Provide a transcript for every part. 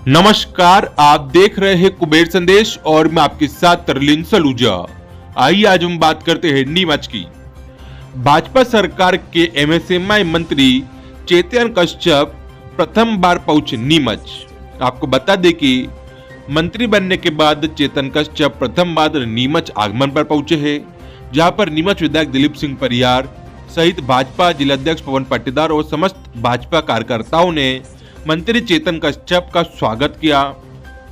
नमस्कार, आप देख रहे हैं कुबेर संदेश और मैं आपके साथ तरलीन सलूजा। आइए आज हम बात करते हैं नीमच की। भाजपा सरकार के एमएसएमई मंत्री चेतन कश्यप प्रथम बार पहुंचे नीमच। आपको बता दें कि मंत्री बनने के बाद चेतन कश्यप प्रथम बार नीमच आगमन पर पहुंचे हैं, जहां पर नीमच विधायक दिलीप सिंह परियार सहित भाजपा जिलाध्यक्ष पवन पाटीदार और समस्त भाजपा कार्यकर्ताओं ने मंत्री चेतन कश्यप का स्वागत किया।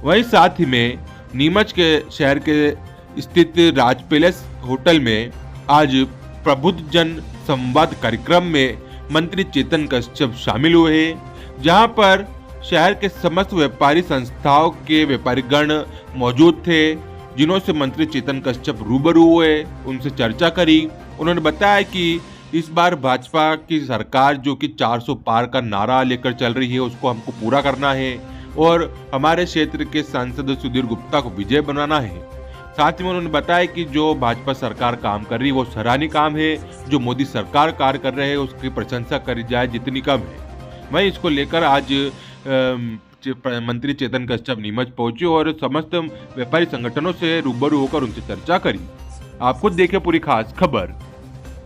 वहीं साथ ही में नीमच के शहर के स्थित राज पैलेस होटल में आज प्रबुद्ध जन संवाद कार्यक्रम में मंत्री चेतन कश्यप शामिल हुए, जहां पर शहर के समस्त व्यापारी संस्थाओं के व्यापारीगण मौजूद थे, जिन्हों से मंत्री चेतन कश्यप रूबरू हुए, उनसे चर्चा करी। उन्होंने बताया कि इस बार भाजपा की सरकार जो कि 400 पार का नारा लेकर चल रही है, उसको हमको पूरा करना है और हमारे क्षेत्र के सांसद सुधीर गुप्ता को विजय बनाना है। साथ ही में उन्होंने बताया कि जो भाजपा सरकार काम कर रही है वो सराहनीय काम है, जो मोदी सरकार कार्य कर रहे हैं उसकी प्रशंसा करी जाए जितनी कम है। वहीं इसको लेकर आज मंत्री चेतन कश्यप नीमच पहुंचे और समस्त व्यापारी संगठनों से रूबरू होकर उनसे चर्चा करी। आप खुद देखें पूरी खास खबर।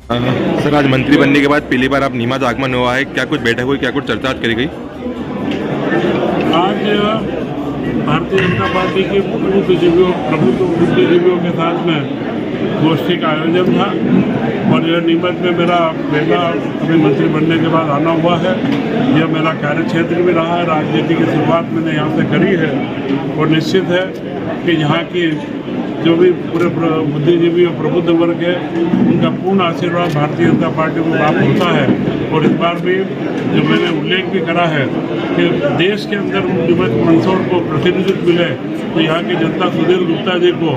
सर, आज मंत्री बनने के बाद पहली बार आप नीमच आगमन हुआ है, क्या कुछ बैठक हुई, क्या कुछ चर्चा आज करी गई? आज भारतीय जनता पार्टी के प्रमुख बुद्धिजीवियों के साथ में गोष्ठी का आयोजन था और यह नीमच में मेरा पहला अभी मंत्री बनने के बाद आना हुआ है। यह मेरा कार्य क्षेत्र भी रहा है, राजनीति की शुरुआत मैंने यहाँ से करी है और निश्चित है कि यहाँ की जो भी पूरे बुद्धिजीवी और प्रबुद्ध वर्ग है उनका पूर्ण आशीर्वाद भारतीय जनता पार्टी को प्राप्त होता है। और इस बार भी जो मैंने उल्लेख भी करा है कि देश के अंदर नीमच मंदसौर को प्रतिनिधित्व मिले, तो यहाँ की जनता सुधीर गुप्ता जी को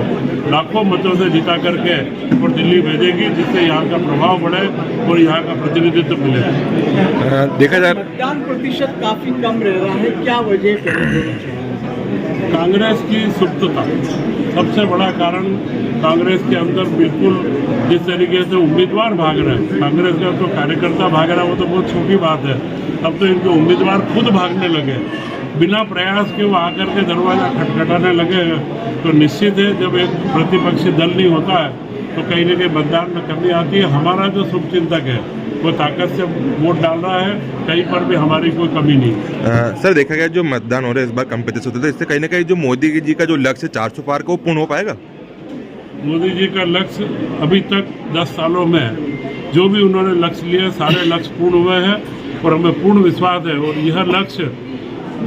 लाखों मतों से जिता करके और दिल्ली भेजेगी, जिससे यहाँ का प्रभाव बढ़े और यहाँ का प्रतिनिधित्व मिले। देखा जाए मतदान प्रतिशत काफी कम रह रहा है, क्या वजह? कांग्रेस की सुप्तता सबसे बड़ा कारण। कांग्रेस के अंदर बिल्कुल जिस तरीके से उम्मीदवार भाग रहे हैं, कांग्रेस का तो कार्यकर्ता भाग रहा है वो तो बहुत छोटी बात है, अब तो इनके उम्मीदवार खुद भागने लगे, बिना प्रयास के वो आकर के दरवाजा खटखटाने लगे। तो निश्चित है जब एक प्रतिपक्षी दल नहीं होता है तो कहीं न कहीं मतदान में कमी आती है। हमारा जो शुभचिंतक है वो ताकत से वोट डाल रहा है, कहीं पर भी हमारी कोई कमी नहीं। सर, देखा गया जो मतदान हो रहा है इस बार कम प्रतिशत होता है, इससे कहीं ना कहीं जो मोदी जी का जो लक्ष्य 400 पार का वो पूर्ण हो पाएगा? मोदी जी का लक्ष्य अभी तक 10 सालों में जो भी उन्होंने लक्ष्य लिए सारे लक्ष्य पूर्ण हुए हैं और हमें पूर्ण विश्वास है। और यह लक्ष्य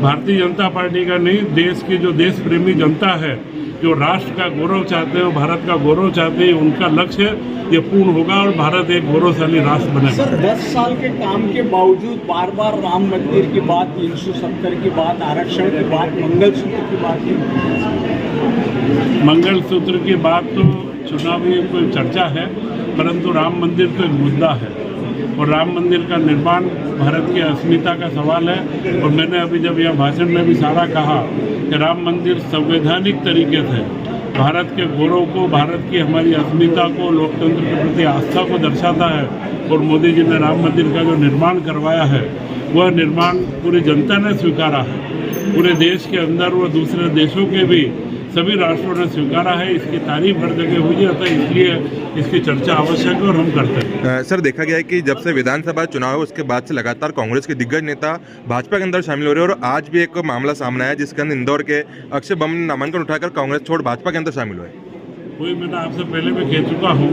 भारतीय जनता पार्टी का नहीं, देश की जो देश प्रेमी जनता है, जो राष्ट्र का गौरव चाहते हैं, भारत का गौरव चाहते हैं, उनका लक्ष्य ये पूर्ण होगा और भारत एक गौरवशाली राष्ट्र बनेगा। सर, 10 साल के काम के बावजूद बार बार राम मंदिर की बात, 370 की बात, आरक्षण की बात, मंगलसूत्र की बात। मंगलसूत्र की बात तो चुनावी कोई चर्चा है, परंतु राम मंदिर तो एक मुद्दा है और राम मंदिर का निर्माण भारत की अस्मिता का सवाल है। और मैंने अभी जब यह भाषण में भी सारा कहा कि राम मंदिर संवैधानिक तरीके से भारत के गौरव को, भारत की हमारी अस्मिता को, लोकतंत्र के प्रति आस्था को दर्शाता है। और मोदी जी ने राम मंदिर का जो निर्माण करवाया है वह निर्माण पूरी जनता ने स्वीकारा है, पूरे देश के अंदर व दूसरे देशों के भी सभी राष्ट्रों ने स्वीकारा है। इसकी तारीफ हर जगह हुई है, तो इसलिए इसकी चर्चा आवश्यक है और हम करते हैं। सर, देखा गया है कि जब से विधानसभा चुनाव है उसके बाद से लगातार कांग्रेस के दिग्गज नेता भाजपा के अंदर शामिल हो रहे हैं और आज भी एक मामला सामने आया जिसके अंदर इंदौर के अक्षय बम ने नामांकन उठाकर कांग्रेस छोड़ भाजपा के अंदर शामिल हुए। वही मैंने आपसे पहले भी कह चुका हूँ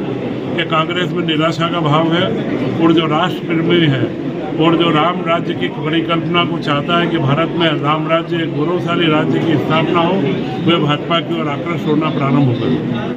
कि कांग्रेस में निराशा का भाव है और जो राष्ट्र प्रेमी है और जो राम राज्य की परिकल्पना को चाहता है कि भारत में राम राज्य, एक गौरवशाली राज्य की स्थापना हो, वह भाजपा की ओर आकर्षित होना प्रारंभ होगा।